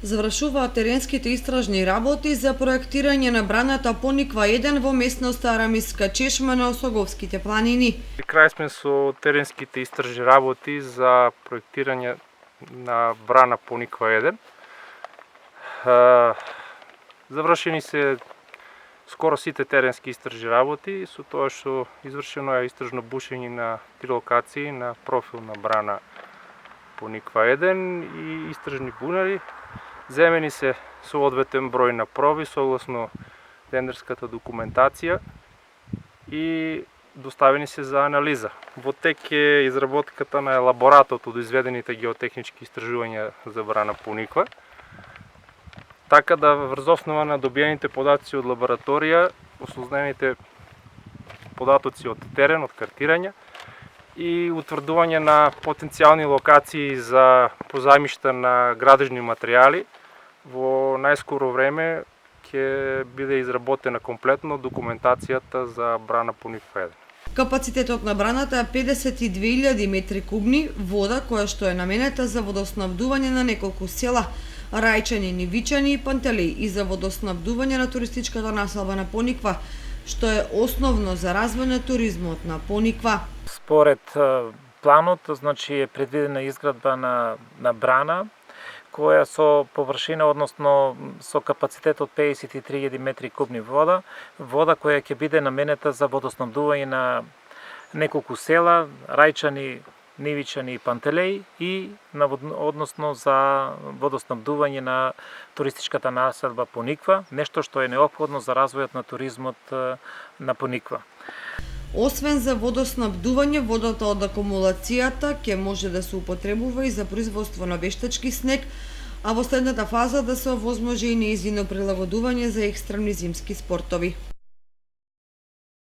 Завршуваат теренските истражни работи за проектирање на браната Пониква 1 во местноста Арамиска чешма на Осоговските планини. При крај сме со теренските истражни работи за проектирање на брана Пониква 1. Завршени се скоро сите теренски истражни работи, со тоа што извршено е истражно бушење на 3 локации на профил на брана Пониква 1 и истражни бунари. Земени се соодветен број на проби согласно тендерската документација и доставени се за анализа. Во тек е изработката на елаборатот од изведените геотехнички истражувања за брана Пониква, така да врз основа на добиените податоци од лабораторија, осознените податоци од терен, од картирања и утврдување на потенцијални локации за позајмишта на градежни материјали, во најскоро време ќе биде изработена комплетно документацијата за брана Пониква 1. Капацитетот на браната е 52.000 метри кубни вода, која што е наменета за водоснабдување на неколку села Рајчани, Нивичани и Пантелеј и за водоснабдување на туристичката населба на Пониква, што е основно за развој на туризмот на Пониква. Според планот, значи е предвидена изградба на брана која со површина, односно со капацитет од 53.000 метри кубни вода која ќе биде наменета за водоснабдување на неколку села Рајчани, Нивичани и Пантелеј и односно за водоснабдување на туристичката населба Пониква, нешто што е неопходно за развојот на туризмот на Пониква. Освен за водоснабдување, водата од акумулацијата ќе може да се употребува и за производство на вештачки снег, а во следната фаза да се овозможи и нејзино прилагодување за екстремни зимски спортови.